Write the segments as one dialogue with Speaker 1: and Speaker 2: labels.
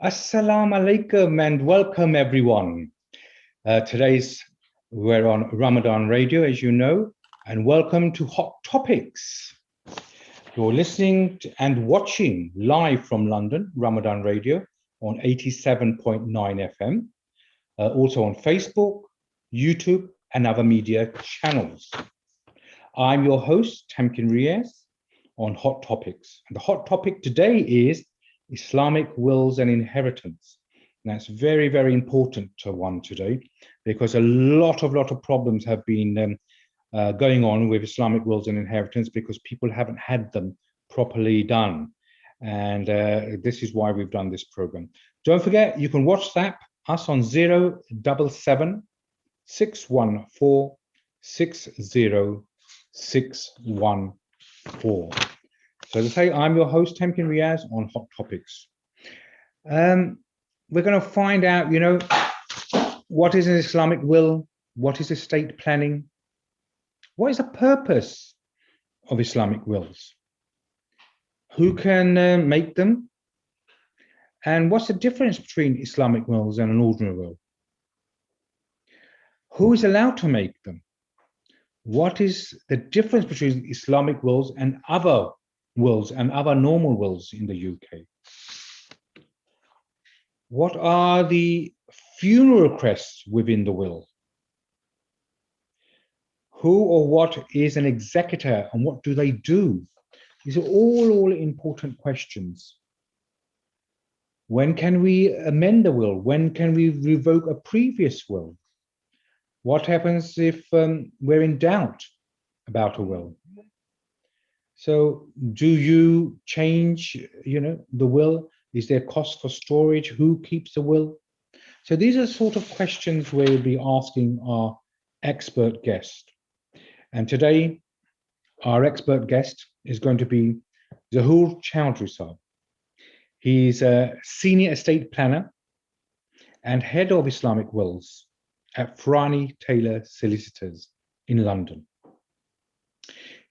Speaker 1: Assalamu alaikum and welcome everyone. We're on Ramadan Radio, as you know, and welcome to Hot Topics. You're listening and watching live from London, Ramadan Radio on 87.9 FM, also on Facebook, YouTube, and other media channels. I'm your host, Tamkin Riaz, on Hot Topics. And the hot topic today is Islamic wills and inheritance. And that's very, very important one today, because a lot of problems have been going on with Islamic wills and inheritance because people haven't had them properly done. And this is why we've done this program. Don't forget, you can WhatsApp us on 077 614 60614. So to say, I'm your host, Tamkin Riaz, on Hot Topics. We're going to find out, what is an Islamic will? What is estate planning? What is the purpose of Islamic wills? Who can make them? And what's the difference between Islamic wills and an ordinary will? Who is allowed to make them? What is the difference between Islamic wills and other wills and other normal wills in the UK? What are the funeral requests within the will? Who or what is an executor and what do they do? These are all important questions. When can we amend a will? When can we revoke a previous will? What happens if we're in doubt about a will? So do you change, the will? Is there cost for storage? Who keeps the will? So these are sort of questions we'll be asking our expert guest. And today, our expert guest is going to be Zahur Chawdhry Sahib. He's a senior estate planner and head of Islamic wills at Ferrani Taylor Solicitors in London.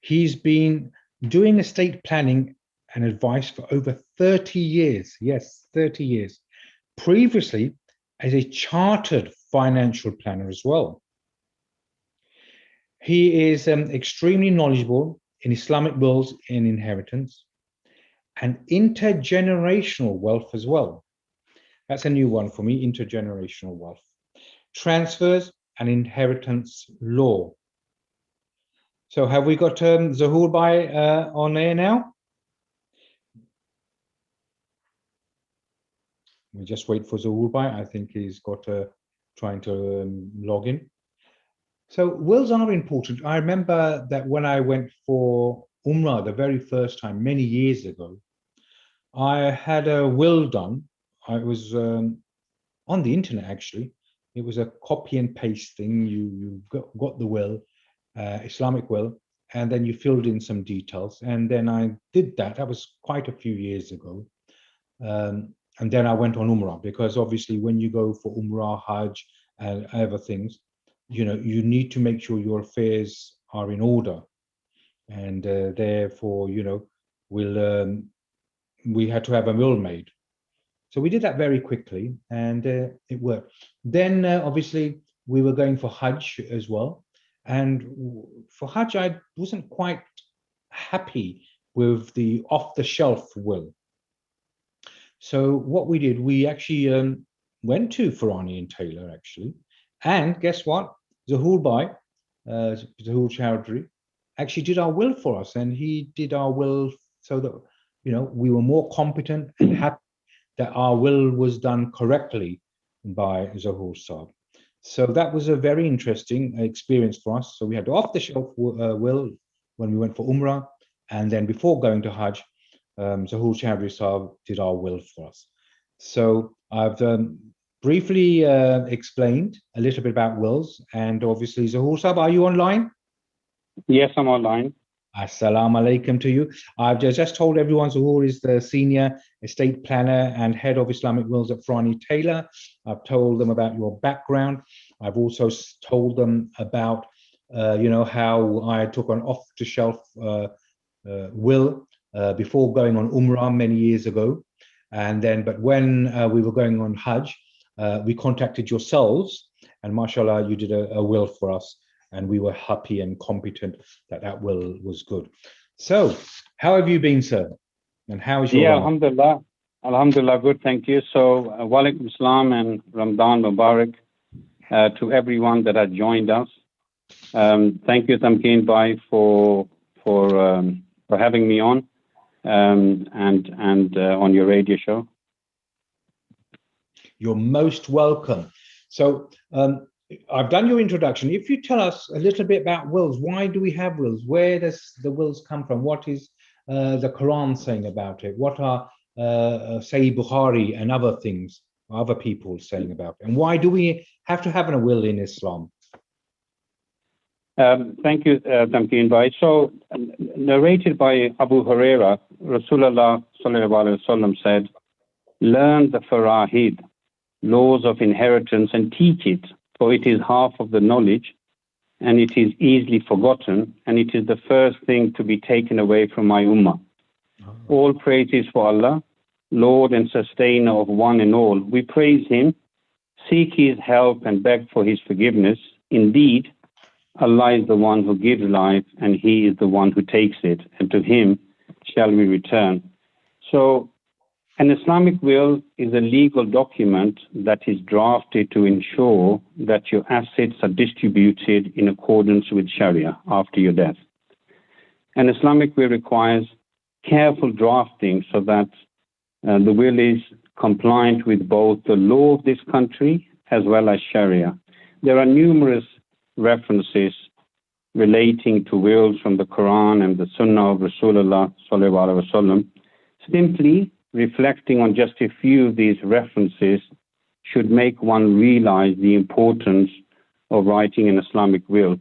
Speaker 1: He's been doing estate planning and advice for over 30 years. Yes, 30 years. Previously, as a chartered financial planner as well. He is extremely knowledgeable in Islamic wills and inheritance and intergenerational wealth as well. That's a new one for me, intergenerational wealth. Transfers and inheritance law. So have we got Zahur Bhai on air now? We just wait for Zahur Bhai. I think he's got trying to log in. So wills are important. I remember that when I went for Umrah the very first time, many years ago, I had a will done. I was on the internet, actually. It was a copy and paste thing. You got the will, Islamic will, and then you filled in some details. And then I did that. That was quite a few years ago. And then I went on Umrah, because obviously when you go for Umrah, Hajj, and other things, you need to make sure your affairs are in order. And therefore, we had to have a will made. So we did that very quickly, and it worked. Then, obviously, we were going for Hajj as well. And for Hajj, I wasn't quite happy with the off-the-shelf will. So what we did, we actually went to Ferrani and Taylor, actually. And guess what? Zahur Bhai, Zahur Chawdhry, actually did our will for us. And he did our will so that, we were more competent and happy that our will was done correctly by Zahur Sahib. So that was a very interesting experience for us. So we had the off-the-shelf will when we went for Umrah. And then before going to Hajj, Zahur Chawdhry Sahib did our will for us. So I've briefly explained a little bit about wills, and obviously Zahur Sahib, are you online?
Speaker 2: Yes, I'm online.
Speaker 1: Assalamu alaikum to you. I've just told everyone Zahur is the senior estate planner and head of Islamic wills at Ferrani Taylor. I've told them about your background. I've also told them about, how I took an off-the-shelf will before going on Umrah many years ago. And then, but when we were going on Hajj, we contacted yourselves, and mashallah, you did a will for us, and we were happy and competent that that will was good. So, how have you been, sir? And how is your
Speaker 2: Yeah,
Speaker 1: Ramadan?
Speaker 2: Alhamdulillah. Alhamdulillah, good, thank you. So, Walaikum Assalam and Ramadan Mubarak to everyone that had joined us. Thank you, Tamkin Bhai, for having me on and on your radio show.
Speaker 1: You're most welcome. So, I've done your introduction. If you tell us a little bit about wills, why do we have wills? Where does the wills come from? What is the Quran saying about it? What are Sayyid Bukhari and other things, other people saying about it? And why do we have to have a will in Islam?
Speaker 2: Thank you, Tamkin Bhai. So, narrated by Abu Huraira, Rasulullah sallallahu alaihi wasallam said, "Learn the farahid, laws of inheritance, and teach it, for it is half of the knowledge, and it is easily forgotten, and it is the first thing to be taken away from my ummah. All praise is for Allah, Lord and sustainer of one and all. We praise Him, seek His help, and beg for His forgiveness. Indeed, Allah is the one who gives life, and He is the one who takes it, and to Him shall we return." So, an Islamic will is a legal document that is drafted to ensure that your assets are distributed in accordance with Sharia after your death. An Islamic will requires careful drafting so that the will is compliant with both the law of this country as well as Sharia. There are numerous references relating to wills from the Quran and the Sunnah of Rasulullah sallallahu alaihi wasallam. Simply reflecting on just a few of these references should make one realize the importance of writing an Islamic will.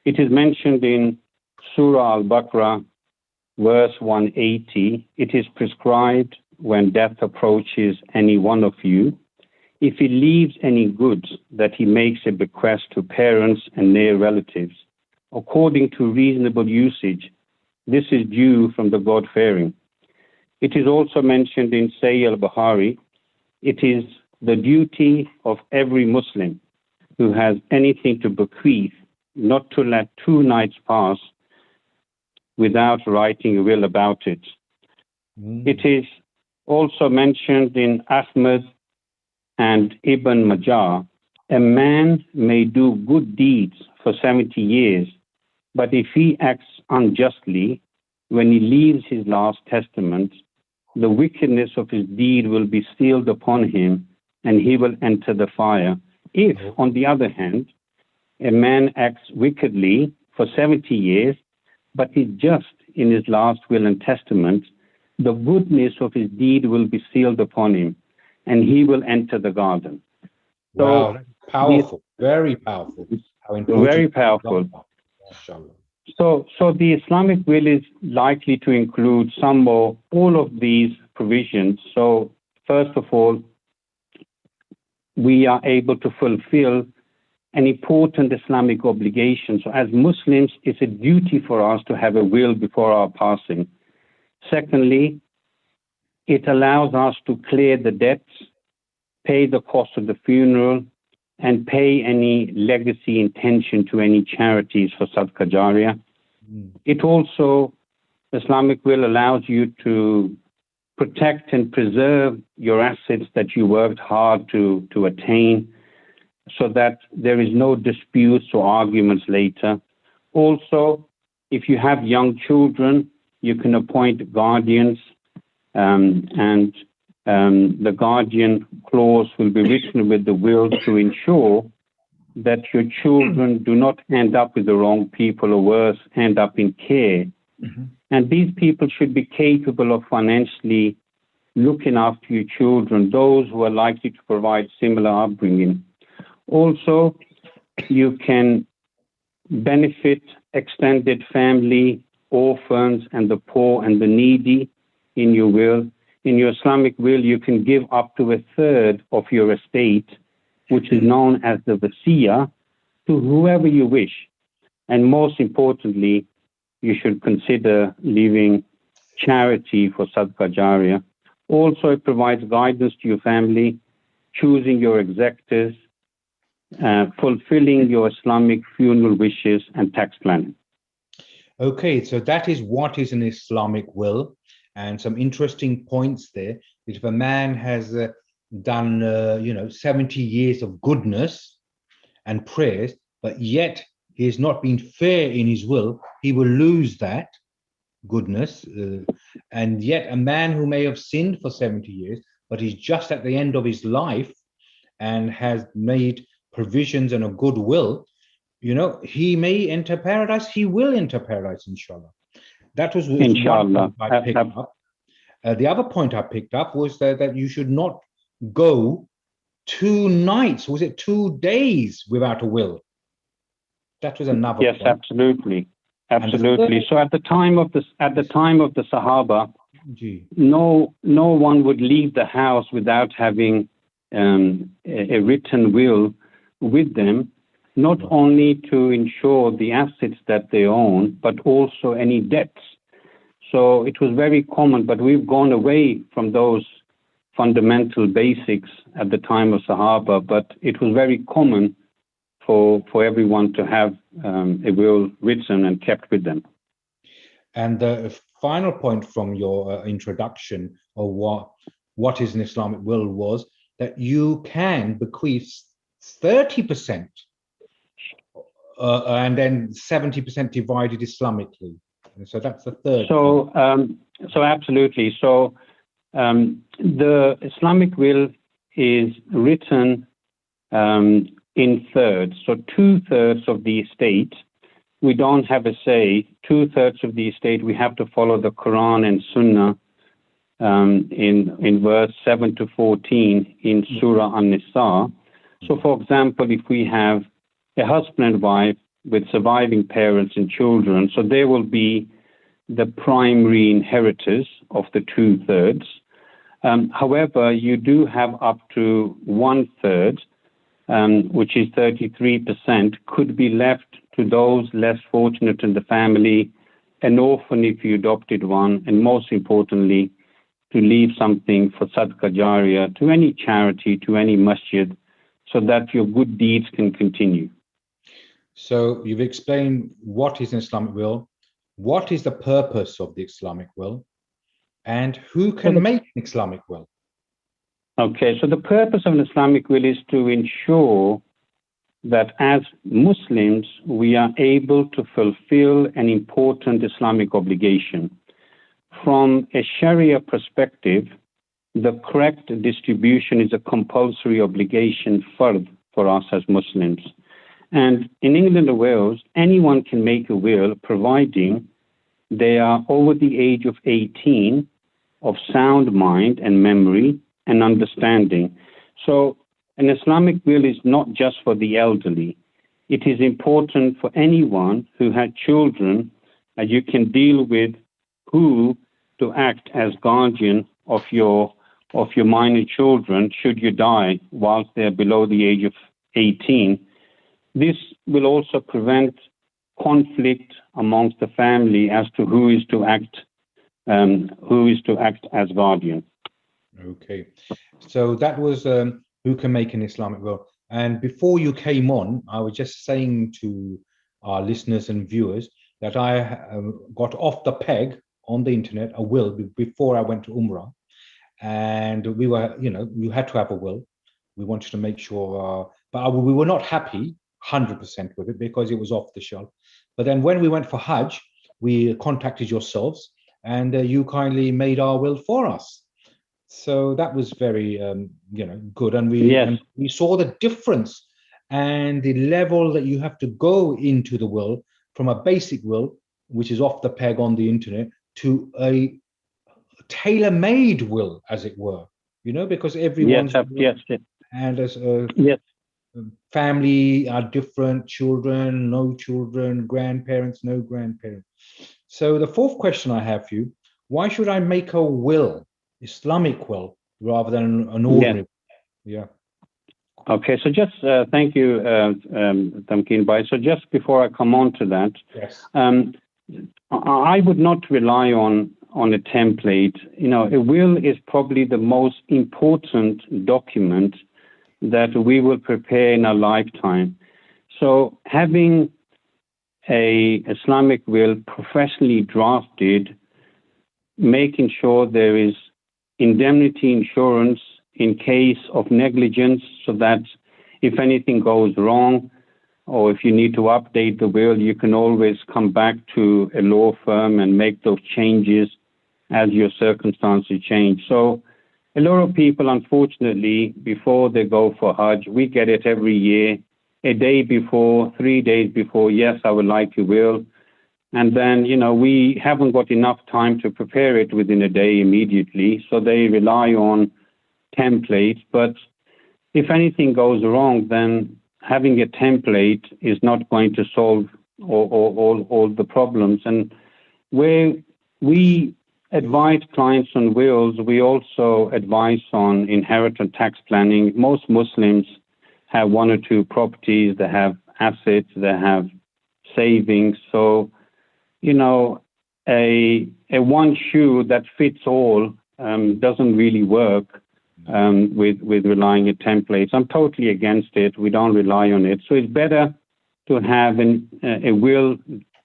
Speaker 2: It is mentioned in Surah Al-Baqarah, verse 180. It is prescribed when death approaches any one of you, if he leaves any goods, that he makes a bequest to parents and near relatives, according to reasonable usage. This is due from the God-fearing. It is also mentioned in Sahih al-Bukhari. It is the duty of every Muslim who has anything to bequeath not to let 2 nights pass without writing a will about it. It is also mentioned in Ahmad and Ibn Majah, a man may do good deeds for 70 years, but if he acts unjustly, when he leaves his last testament, the wickedness of his deed will be sealed upon him, and he will enter the fire. If, on the other hand, a man acts wickedly for 70 years, but is just in his last will and testament, the goodness of his deed will be sealed upon him, and he will enter the garden.
Speaker 1: Wow, that's powerful, very powerful. How important.
Speaker 2: Very powerful. So the Islamic will is likely to include some or all of these provisions. So first of all, we are able to fulfill an important Islamic obligation. So as Muslims, it's a duty for us to have a will before our passing. Secondly, it allows us to clear the debts, pay the cost of the funeral, and pay any legacy intention to any charities for Sadaqah Jariyah. It also, Islamic will allows you to protect and preserve your assets that you worked hard to attain, so that there is no disputes or arguments later. Also, if you have young children, you can appoint guardians, and the guardian clause will be written with the will to ensure that your children do not end up with the wrong people, or worse, end up in care. And these people should be capable of financially looking after your children, those who are likely to provide similar upbringing. Also, you can benefit extended family, orphans, and the poor and the needy in your will. In your Islamic will, you can give up to 1/3 of your estate, which is known as the wasiyah, to whoever you wish. And most importantly, you should consider leaving charity for Sadaqah Jariyah. Also, it provides guidance to your family, choosing your executors, fulfilling your Islamic funeral wishes, and tax planning.
Speaker 1: Okay, so that is what is an Islamic will, and some interesting points there. If a man has done, 70 years of goodness and prayers, but yet he has not been fair in his will, he will lose that goodness. And yet a man who may have sinned for 70 years, but he's just at the end of his life and has made provisions and a good will, he may enter paradise. He will enter paradise, inshallah. That was
Speaker 2: Inshallah.
Speaker 1: one point I picked up. The other point I picked up was that you should not go 2 nights, was it 2 days without a will? That was another
Speaker 2: Yes,
Speaker 1: point.
Speaker 2: absolutely. So at the time of the Sahaba, no one would leave the house without having a written will with them, not only to ensure the assets that they own, but also any debts. So it was very common, but we've gone away from those fundamental basics at the time of Sahaba, but it was very common for everyone to have a will written and kept with them.
Speaker 1: And the final point from your introduction of what is an Islamic will was that you can bequeath 30%, and then 70% divided Islamically. And so that's the third.
Speaker 2: So absolutely. So the Islamic will is written in thirds. So 2/3 of the estate, we don't have a say. 2/3 of the estate, we have to follow the Quran and Sunnah in verse 7 to 14 in Surah An-Nisa. So for example, if we have a husband and wife with surviving parents and children, so they will be the primary inheritors of the 2/3. However, you do have up to 1/3, which is 33%, could be left to those less fortunate in the family, an orphan if you adopted one, and most importantly, to leave something for Sadaqah Jariyah, to any charity, to any masjid, so that your good deeds can continue.
Speaker 1: So you've explained what is an Islamic will, what is the purpose of the Islamic will, and who can make an Islamic will.
Speaker 2: Okay, so the purpose of an Islamic will is to ensure that as Muslims, we are able to fulfill an important Islamic obligation. From a Sharia perspective, the correct distribution is a compulsory obligation for us as Muslims. And in England and Wales, anyone can make a will providing they are over the age of 18, of sound mind and memory and understanding. So an Islamic will is not just for the elderly. It is important for anyone who had children, and you can deal with who to act as guardian of your minor children should you die whilst they're below the age of 18. This will also prevent conflict amongst the family as to who is to act as guardian.
Speaker 1: Okay, so that was who can make an Islamic will. And before you came on, I was just saying to our listeners and viewers that I got off the peg on the internet a will before I went to Umrah, and we were, you had to have a will. We wanted to make sure, but we were not happy 100% with it because it was off the shelf. But then when we went for Hajj, we contacted yourselves, and you kindly made our will for us. So that was very, good, and we saw the difference and the level that you have to go into the will from a basic will, which is off the peg on the internet, to a tailor-made will, as it were. Because everyone's and as family are different, children, no children, grandparents, no grandparents. So the fourth question I have for you: why should I make a will? Islamic will rather than an ordinary.
Speaker 2: Okay, so just thank you, Tamkin Bhai. So just before I come on to that, I would not rely on a template. A will is probably the most important document that we will prepare in our lifetime. So having a Islamic will professionally drafted, making sure there is indemnity insurance in case of negligence, so that if anything goes wrong, or if you need to update the will, you can always come back to a law firm and make those changes as your circumstances change. So a lot of people, unfortunately, before they go for Hajj, we get it every year, a day before, 3 days before, yes, I would like your will. And then, we haven't got enough time to prepare it within a day immediately. So they rely on templates. But if anything goes wrong, then having a template is not going to solve all the problems. And where we advise clients on wills, we also advise on inheritance tax planning. Most Muslims have 1 or 2 properties, they have assets, they have savings. So, a one shoe that fits all doesn't really work with relying on templates. I'm totally against it. We don't rely on it. So it's better to have a will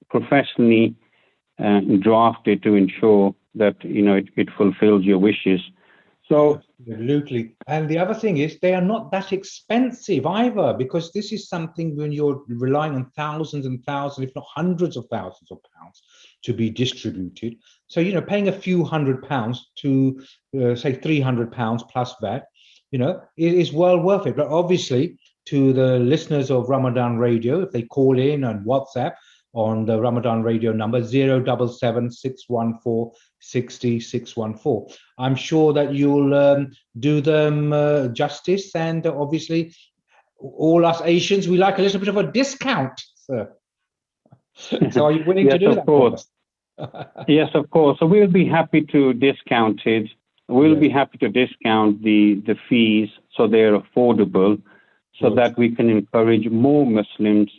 Speaker 2: professionally drafted to ensure that it fulfills your wishes. So
Speaker 1: absolutely. And the other thing is, they are not that expensive either, because this is something when you're relying on thousands and thousands, if not hundreds of thousands of pounds to be distributed. So, paying a few £100 to say £300 plus VAT, it is well worth it. But obviously, to the listeners of Ramadan Radio, if they call in on WhatsApp on the Ramadan Radio number 077 614 60 614, I'm sure that you'll do them justice. And obviously, all us Asians, we like a little bit of a discount, sir. So are you willing
Speaker 2: yes,
Speaker 1: to do
Speaker 2: of
Speaker 1: that?
Speaker 2: Course. Yes, of course. So we'll be happy to discount it. We'll be happy to discount the fees so they're affordable, so that we can encourage more Muslims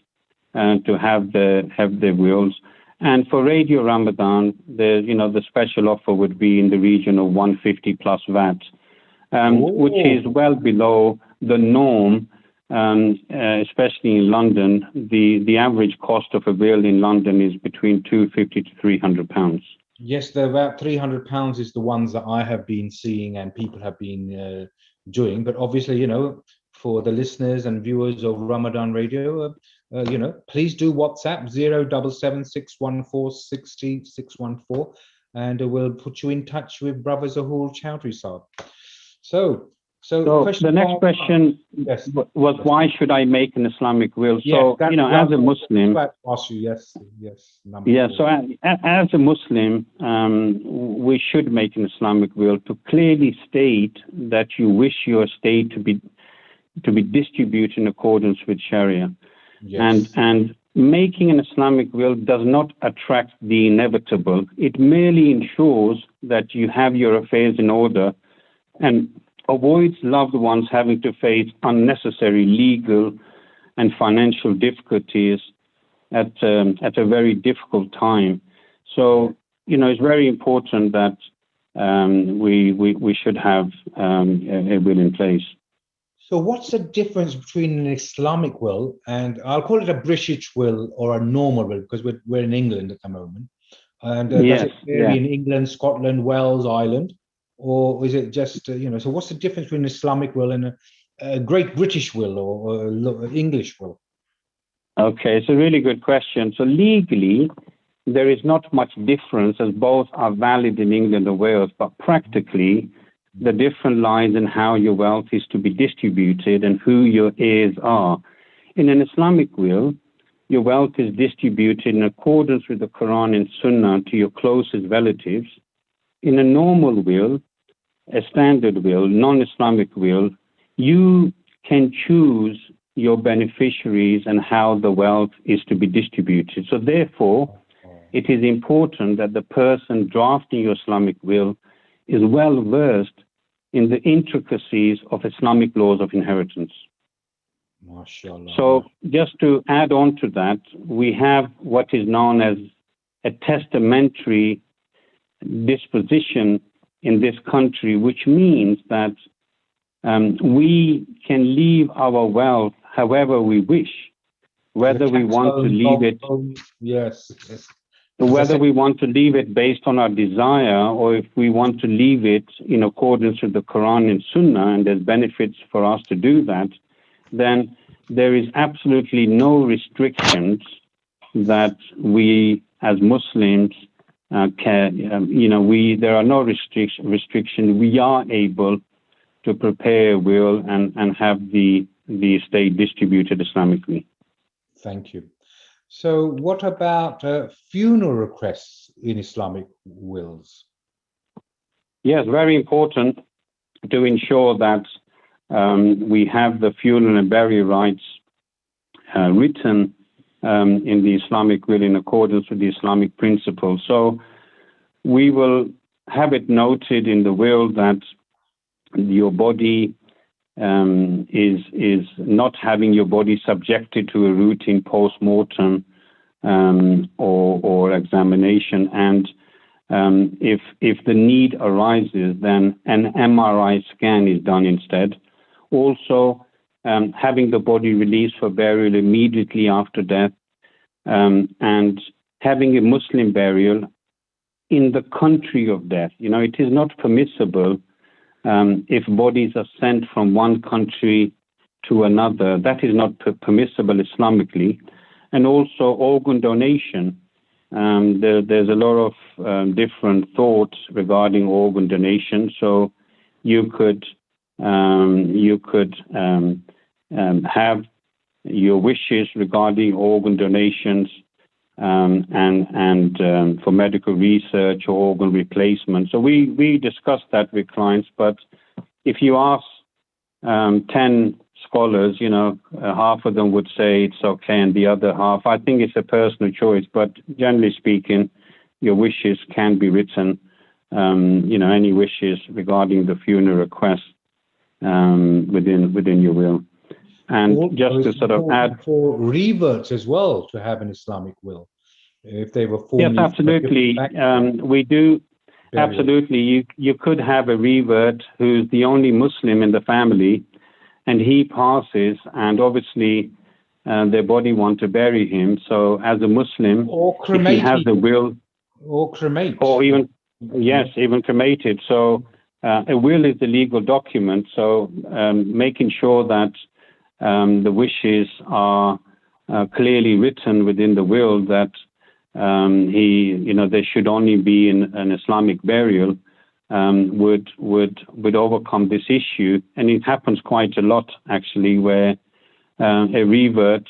Speaker 2: to have their wills. And for Radio Ramadan, the special offer would be in the region of 150 plus VAT, which is well below the norm. Especially in London, the average cost of a will in London is between £250 to £300.
Speaker 1: Yes, they're about £300 is the ones that I have been seeing and people have been doing. But obviously, for the listeners and viewers of Ramadan Radio, please do WhatsApp 077 614 60 614, and we'll put you in touch with Brother Zahur Chawdhry, sir. So
Speaker 2: the next question was, why should I make an Islamic will? So, as a Muslim, so as a Muslim, we should make an Islamic will to clearly state that you wish your estate to be distributed in accordance with Sharia.
Speaker 1: Yes.
Speaker 2: And making an Islamic will does not attract the inevitable. It merely ensures that you have your affairs in order and avoids loved ones having to face unnecessary legal and financial difficulties at a very difficult time. So, it's very important that we should have a will in place.
Speaker 1: So what's the difference between an Islamic will and, I'll call it a British will or a normal will, because we're in England at the moment. And does it vary in England, Scotland, Wales, Ireland? Or is it just, so what's the difference between an Islamic will and a Great British will or English will?
Speaker 2: Okay, it's a really good question. So legally, there is not much difference, as both are valid in England or Wales, but practically, the difference lies in how your wealth is to be distributed and who your heirs are. In an Islamic will, your wealth is distributed in accordance with the Quran and Sunnah to your closest relatives. In a normal will, a standard will, non-Islamic will, you can choose your beneficiaries and how the wealth is to be distributed. So therefore, it is important that the person drafting your Islamic will is well versed in the intricacies of Islamic laws of inheritance.
Speaker 1: MashaAllah.
Speaker 2: So just to add on to that, we have what is known as a testamentary disposition in this country, which means that we can leave our wealth however we wish, whether we want to leave it,
Speaker 1: yes.
Speaker 2: whether we want to leave it based on our desire, or if we want to leave it in accordance with the Quran and Sunnah, and there's benefits for us to do that, then there is absolutely no restrictions that we as Muslims there are no restrictions. We are able to prepare a will and have the estate distributed Islamically.
Speaker 1: Thank you. So what about funeral requests in Islamic wills?
Speaker 2: Yes, very important to ensure that we have the funeral and burial rights written in the Islamic will in accordance with the Islamic principles. So we will have it noted in the will that your body is not having your body subjected to a routine post-mortem or examination, and if the need arises, then an MRI scan is done instead. Also, having the body released for burial immediately after death, and having a Muslim burial in the country of death. It is not permissible if bodies are sent from one country to another. That is not permissible Islamically. And also organ donation. There's a lot of different thoughts regarding organ donation. So you could have your wishes regarding organ donations and for medical research or organ replacement. So we discuss that with clients. But if you ask 10 scholars, half of them would say it's okay, and the other half, I think it's a personal choice. But generally speaking, your wishes can be written. Any wishes regarding the funeral request within your will. And just to sort of add,
Speaker 1: for reverts as well to have an Islamic will, if they were formerly.
Speaker 2: Yes, absolutely. We do. Burial. Absolutely. You could have a revert who's the only Muslim in the family, and he passes, and obviously their body want to bury him. So as a Muslim, if he has a will,
Speaker 1: or cremate,
Speaker 2: or even even cremated. So a will is the legal document. So making sure that the wishes are clearly written within the will, that there should only be an Islamic burial, would overcome this issue. And it happens quite a lot, actually, where a revert,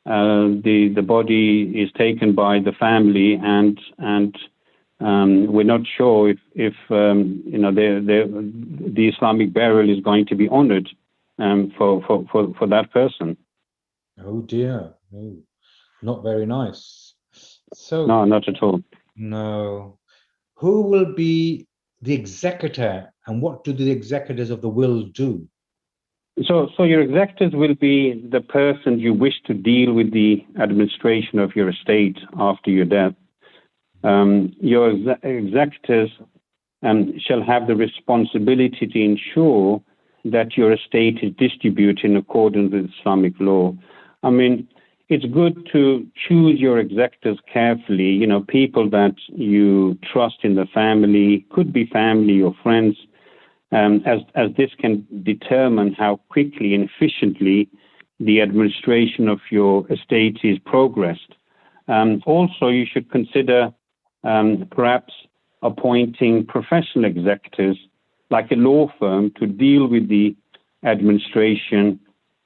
Speaker 2: the body is taken by the family, and we're not sure if the Islamic burial is going to be honored for that person.
Speaker 1: Oh dear, no, not very nice. So
Speaker 2: no, not at all.
Speaker 1: No. Who will be the executor, and what do the executors of the will do?
Speaker 2: So your executors will be the person you wish to deal with the administration of your estate after your death. Your executors shall have the responsibility to ensure that your estate is distributed in accordance with Islamic law. I mean, it's good to choose your executors carefully, people that you trust in the family, could be family or friends, as this can determine how quickly and efficiently the administration of your estate is progressed. Also, you should consider perhaps appointing professional executors like a law firm to deal with the administration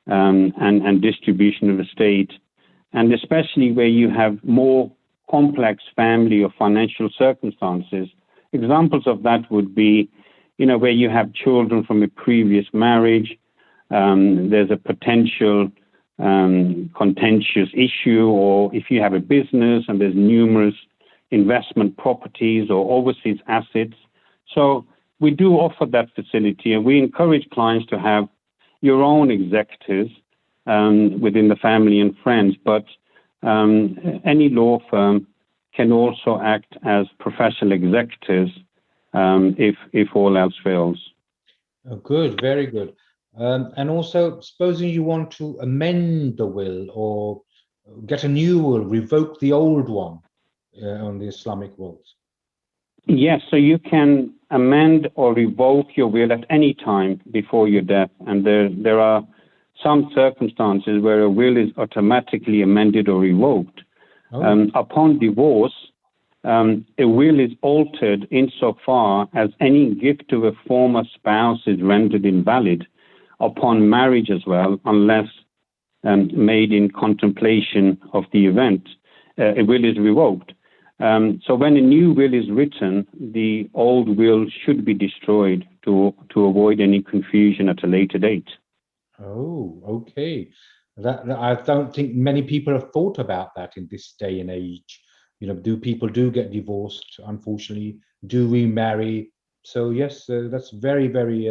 Speaker 2: and distribution of estate, and especially where you have more complex family or financial circumstances. Examples of that would be, where you have children from a previous marriage, there's a potential contentious issue, or if you have a business and there's numerous investment properties or overseas assets. So we do offer that facility, and we encourage clients to have your own executors within the family and friends, but any law firm can also act as professional executors if all else fails.
Speaker 1: Oh, good, very good. And also, supposing you want to amend the will or get a new will, revoke the old one on the Islamic wills.
Speaker 2: Yes, so you can amend or revoke your will at any time before your death, and there are some circumstances where a will is automatically amended or revoked.
Speaker 1: Oh.
Speaker 2: Upon divorce, a will is altered insofar as any gift to a former spouse is rendered invalid. Upon marriage as well, unless made in contemplation of the event, a will is revoked. So when a new will is written, the old will should be destroyed to avoid any confusion at a later date.
Speaker 1: Oh, okay. That I don't think many people have thought about that in this day and age. You know, people do get divorced, unfortunately, do remarry. So yes, that's very, very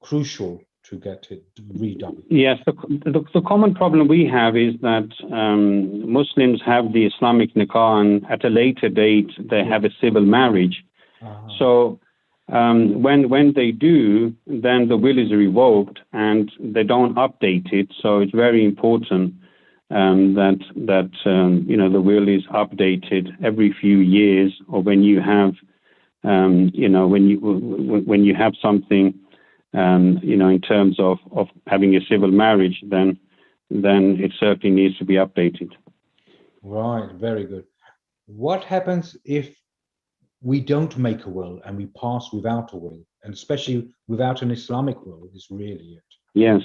Speaker 1: crucial to get it redone.
Speaker 2: Yes, the common problem we have is that Muslims have the Islamic nikah, and at a later date they have a civil marriage. So when they do, then the will is revoked and they don't update it. So it's very important that the will is updated every few years, or when you have when you have something in terms of having a civil marriage, then it certainly needs to be updated.
Speaker 1: Right, very good. What happens if we don't make a will and we pass without a will, and especially without an Islamic will is really it?
Speaker 2: Yes.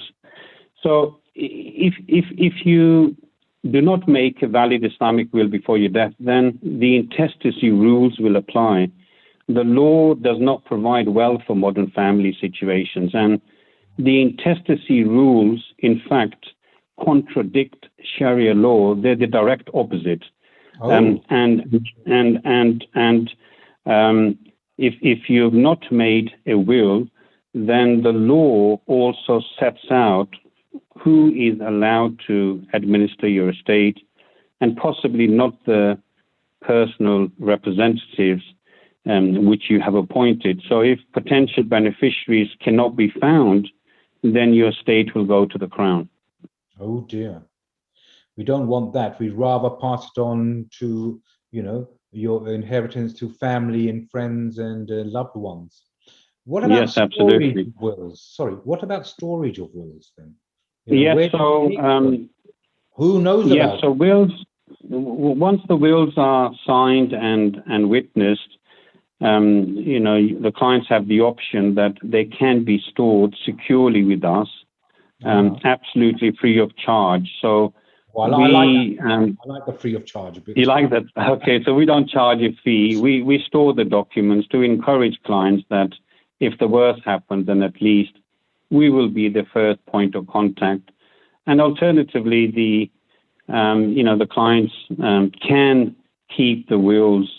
Speaker 2: So if you do not make a valid Islamic will before your death, then the intestacy rules will apply. The law does not provide well for modern family situations, and the intestacy rules, in fact, contradict Sharia law. They're the direct opposite.
Speaker 1: Oh.
Speaker 2: If you've not made a will, then the law also sets out who is allowed to administer your estate, and possibly not the personal representatives which you have appointed. So if potential beneficiaries cannot be found, then your estate will go to the Crown.
Speaker 1: Oh dear. We don't want that. We'd rather pass it on to, your inheritance to family and friends and loved ones. What about
Speaker 2: Yes, absolutely.
Speaker 1: storage of wills? Sorry, what about storage of wills then?
Speaker 2: Yes, so
Speaker 1: who knows about?
Speaker 2: Yes, so wills. Once the wills are signed and witnessed, the clients have the option that they can be stored securely with us, absolutely free of charge. So
Speaker 1: I like that. I like the free of charge a bit.
Speaker 2: You like that? Okay, so we don't charge a fee. We store the documents to encourage clients that if the worst happens, then at least we will be the first point of contact. And alternatively, the clients can keep the wills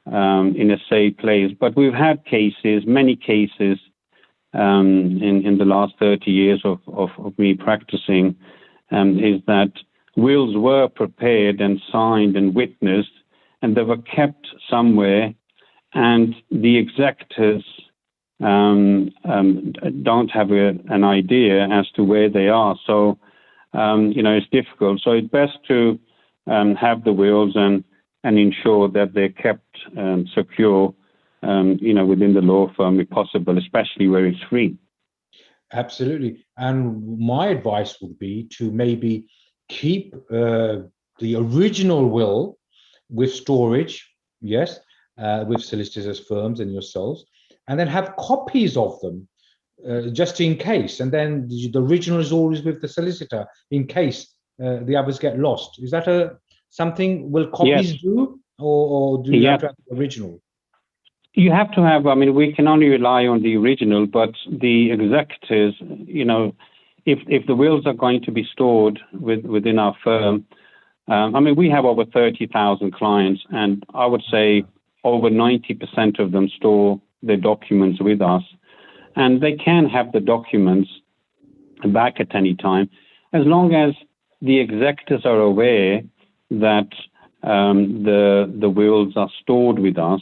Speaker 2: in a safe place. But we've had cases, many cases, in the last 30 years of me practicing, is that wills were prepared and signed and witnessed, and they were kept somewhere, and the executors don't have an idea as to where they are. So, it's difficult. So it's best to have the wills and ensure that they're kept secure, within the law firm if possible, especially where it's free.
Speaker 1: Absolutely. And my advice would be to maybe keep the original will with storage, yes, with solicitors firms and yourselves, and then have copies of them just in case. And then the original is always with the solicitor in case the others get lost. Is that something will copies do, or do you have to have the original?
Speaker 2: You have to have, we can only rely on the original, but the executors, if the wills are going to be stored within our firm, we have over 30,000 clients, and I would say over 90% of them store their documents with us. And they can have the documents back at any time, as long as the executors are aware that the wills are stored with us,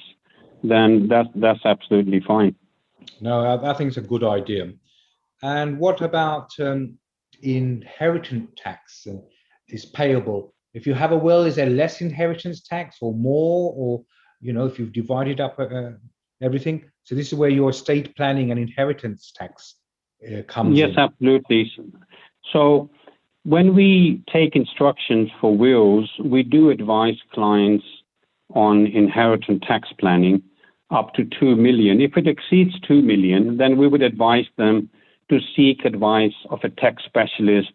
Speaker 2: then that's absolutely fine.
Speaker 1: No, I think it's a good idea. And what about inheritance tax is payable? If you have a will, is there less inheritance tax or more, or if you've divided up everything? So this is where your estate planning and inheritance tax comes in.
Speaker 2: Yes, absolutely. So when we take instructions for wills, we do advise clients on inheritance tax planning up to 2 million. If it exceeds 2 million, then we would advise them to seek advice of a tax specialist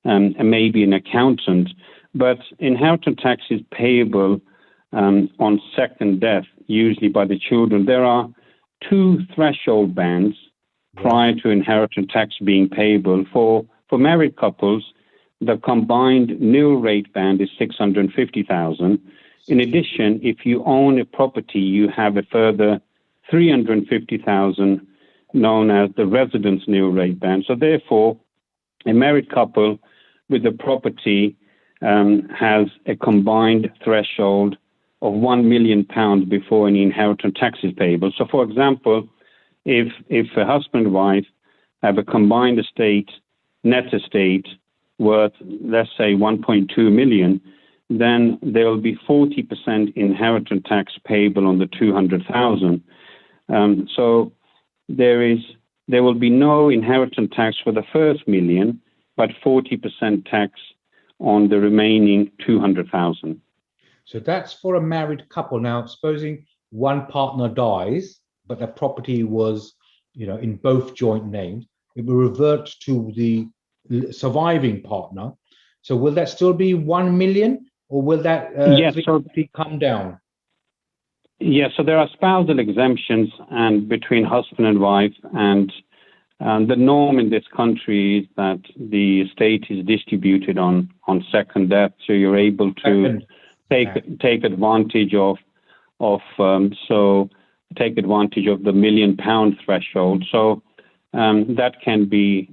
Speaker 2: and maybe an accountant. But inheritance tax is payable on second death, usually by the children. There are 2 threshold bands prior to inheritance tax being payable. For married couples, the combined nil rate band is 650,000. In addition, if you own a property, you have a further 350,000 known as the residence nil rate band. So therefore, a married couple with a property has a combined threshold of £1 million before any inheritance tax is payable. So for example, if a husband and wife have a combined estate, net estate worth, let's say, 1.2 million, then there will be 40% inheritance tax payable on the 200,000. So there will be no inheritance tax for the first million, but 40% tax on the remaining 200,000.
Speaker 1: So that's for a married couple. Now, supposing one partner dies, but the property was, in both joint names, it will revert to the surviving partner. So will that still be 1 million, or will that
Speaker 2: Yes,
Speaker 1: come down?
Speaker 2: Yes, so there are spousal exemptions and between husband and wife, and the norm in this country is that the estate is distributed on second death, so you're able to take advantage of the £1 million threshold. So that can be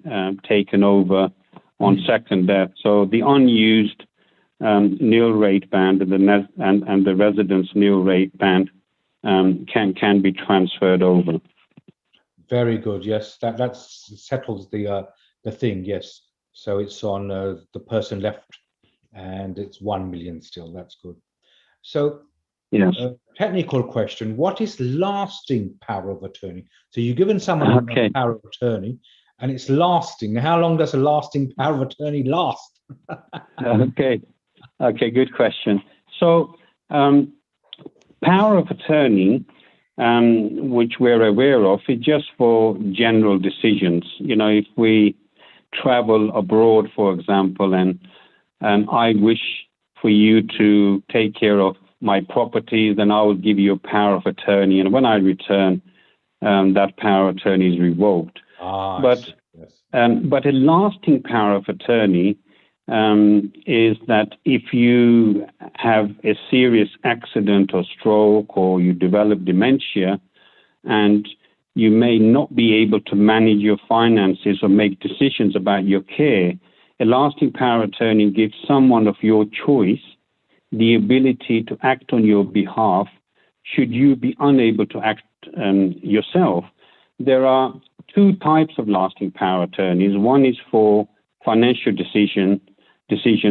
Speaker 2: taken over on second death. So the unused nil rate band and the residence nil rate band can be transferred over.
Speaker 1: Very good. Yes, that settles the thing. Yes, so it's on the person left, and it's 1 million still. That's good. So,
Speaker 2: yes.
Speaker 1: Technical question: what is lasting power of attorney? So you've given someone a power of attorney, and it's lasting. How long does a lasting power of attorney last?
Speaker 2: Okay, good question. So, power of attorney, which we're aware of, is just for general decisions. If we travel abroad, for example, and I wish for you to take care of my properties, then I will give you a power of attorney. And when I return, that power of attorney is revoked. But a lasting power of attorney is that if you have a serious accident or stroke, or you develop dementia, and you may not be able to manage your finances or make decisions about your care, a lasting power of attorney gives someone of your choice the ability to act on your behalf should you be unable to act yourself. There are 2 types of lasting power of attorneys. One is for financial decisions,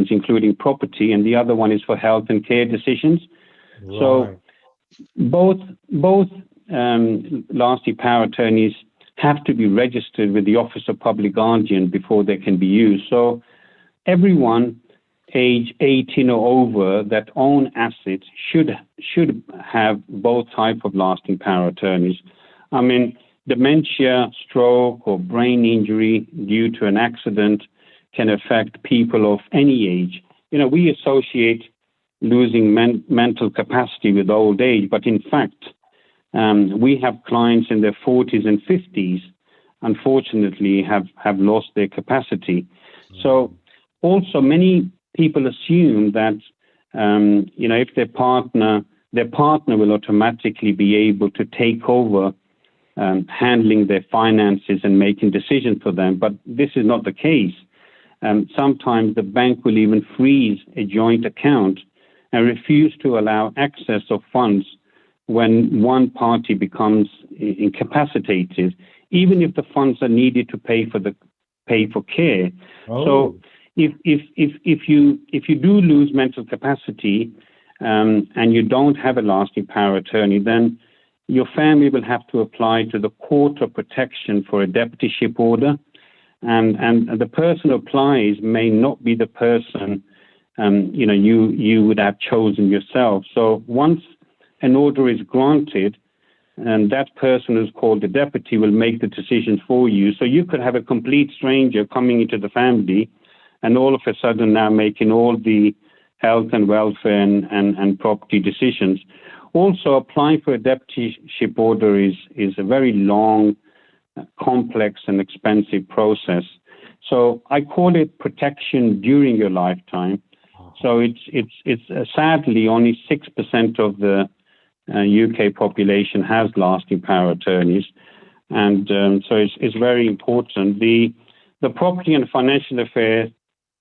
Speaker 2: including property, and the other one is for health and care decisions. Right. So both lasting power of attorneys have to be registered with the Office of Public Guardian before they can be used. So everyone age 18 or over that own assets should have both types of lasting power of attorneys. I mean, dementia, stroke, or brain injury due to an accident can affect people of any age. We associate losing mental capacity with old age, but in fact, we have clients in their 40s and 50s, unfortunately, have lost their capacity. So also many people assume that, if their partner will automatically be able to take over handling their finances and making decisions for them. But this is not the case. Sometimes the bank will even freeze a joint account and refuse to allow access of funds when one party becomes incapacitated, even if the funds are needed to pay for care.
Speaker 1: Oh.
Speaker 2: So if you do lose mental capacity and you don't have a lasting power of attorney, then your family will have to apply to the Court of Protection for a deputyship order, and the person who applies may not be the person you would have chosen yourself. So once an order is granted, and that person who's called the deputy will make the decisions for you. So you could have a complete stranger coming into the family and all of a sudden now making all the health and welfare and property decisions. Also, applying for a deputyship order is a very long, complex and expensive process. So I call it protection during your lifetime. So it's sadly only 6% of the UK population has lasting power attorneys, and so it's very important. The property and financial affairs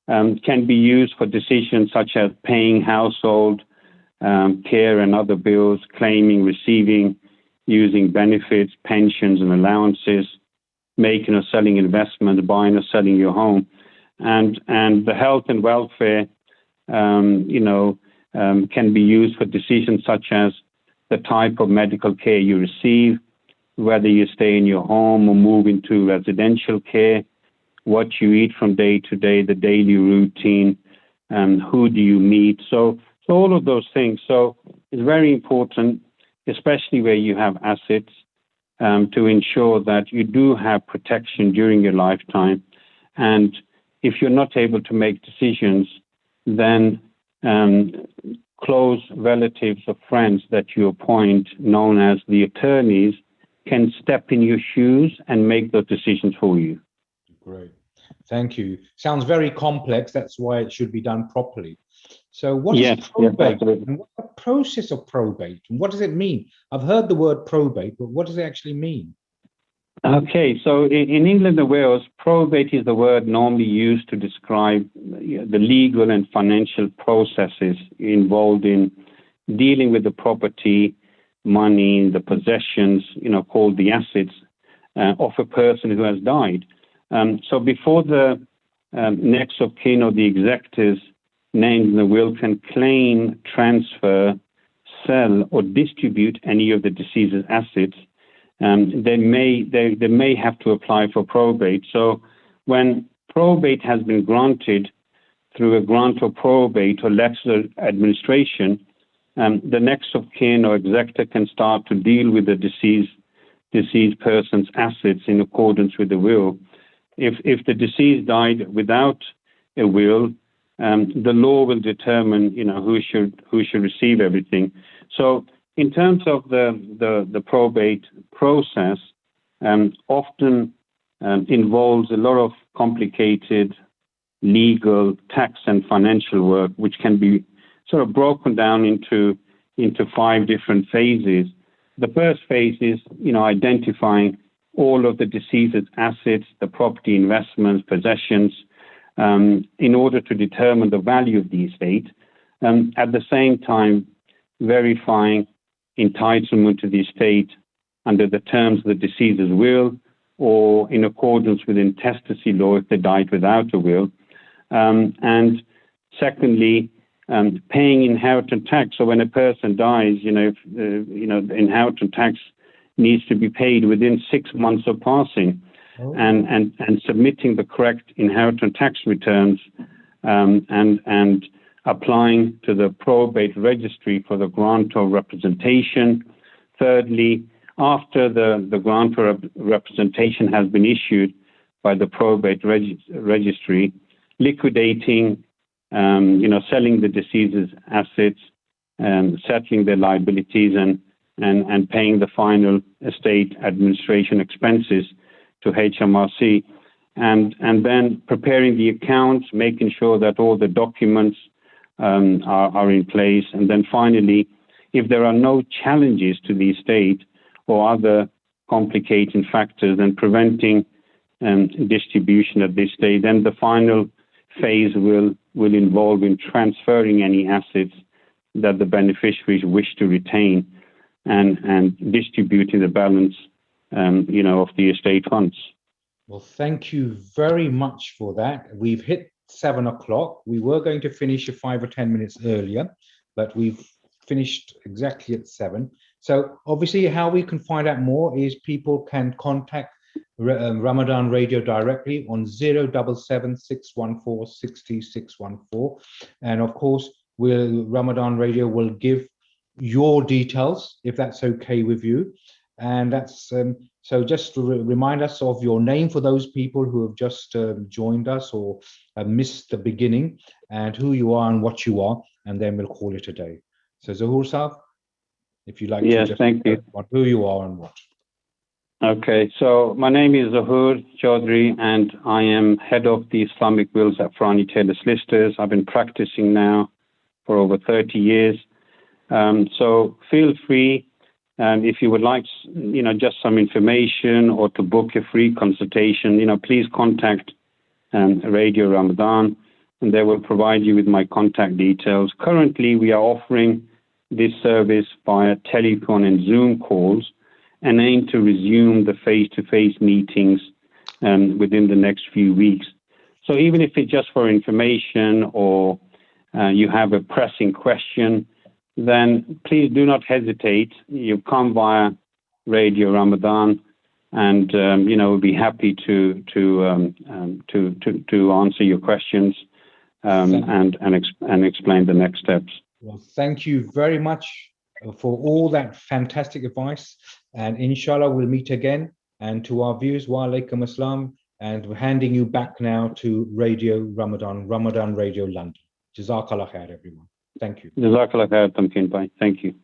Speaker 2: can be used for decisions such as paying household care and other bills, claiming, receiving, using benefits, pensions and allowances, making or selling investments, buying or selling your home, and the health and welfare can be used for decisions such as the type of medical care you receive, whether you stay in your home or move into residential care, what you eat from day to day, the daily routine, who do you meet. So all of those things. So it's very important, especially where you have assets, to ensure that you do have protection during your lifetime. And if you're not able to make decisions, then close relatives or friends that you appoint, known as the attorneys, can step in your shoes and make those decisions for you.
Speaker 1: Great. Thank you. Sounds very complex. That's why it should be done properly. So what is probate? And what's the process of probate? And what does it mean? I've heard the word probate, but what does it actually mean?
Speaker 2: Okay, so in England and Wales, probate is the word normally used to describe the legal and financial processes involved in dealing with the property, money, the possessions, called the assets of a person who has died. So before the next of kin or the executors named in the will can claim, transfer, sell, or distribute any of the deceased's assets, they may have to apply for probate. So when probate has been granted through a grant of probate or letter of administration, the next of kin or executor can start to deal with the deceased person's assets in accordance with the will. If the deceased died without a will, the law will determine, who should receive everything. So in terms of the probate process, often involves a lot of complicated legal, tax, and financial work, which can be sort of broken down into 5 different phases. The first phase is, identifying all of the deceased's assets, the property, investments, possessions, in order to determine the value of the estate. At the same time, verifying entitlement to the estate under the terms of the deceased's will or in accordance with intestacy law if they died without a will. And secondly, paying inheritance tax. So when a person dies, the inheritance tax needs to be paid within 6 months of passing.
Speaker 1: Oh.
Speaker 2: And submitting the correct inheritance tax returns, and applying to the probate registry for the grant of representation. Thirdly, after the grant of representation has been issued by the probate registry, liquidating, selling the deceased's assets, settling their liabilities, and paying the final estate administration expenses to HMRC, and then preparing the accounts, making sure that all the documents are in place, and then finally, if there are no challenges to the estate or other complicating factors, then preventing distribution at this stage, then the final phase will involve in transferring any assets that the beneficiaries wish to retain and distributing the balance, of the estate funds.
Speaker 1: Well, thank you very much for that. We've hit 7 o'clock. We were going to finish 5 or 10 minutes earlier, but we've finished exactly at 7. So obviously how we can find out more is people can contact Ramadan Radio directly on 077 614 60614. And of course, Ramadan Radio will give your details if that's okay with you. And that's so just to remind us of your name for those people who have just joined us or missed the beginning, and who you are and what you are, and then we'll call it a day. So Zahur Saab, if you like to just
Speaker 2: thank you.
Speaker 1: Who you are and what.
Speaker 2: Okay, so my name is Zahur Chawdhry, and I am head of the Islamic wills at Farani Taylor Solicitors. I've been practicing now for over 30 years. So feel free, if you would like, just some information or to book a free consultation, please contact Radio Ramadan, and they will provide you with my contact details. Currently, we are offering this service via telephone and Zoom calls, and aim to resume the face-to-face meetings within the next few weeks. So even if it's just for information or you have a pressing question, then please do not hesitate. You come via Radio Ramadan, and we'll be happy to answer your questions and explain the next steps.
Speaker 1: Well, thank you very much for all that fantastic advice, and inshallah we'll meet again. And to our viewers, wa alaikum assalam, and we're handing you back now to Radio Ramadan Radio London. Jazakallah khair, everyone. Thank you.
Speaker 2: Jazakallah khair, Tamkin Bhai. Thank you.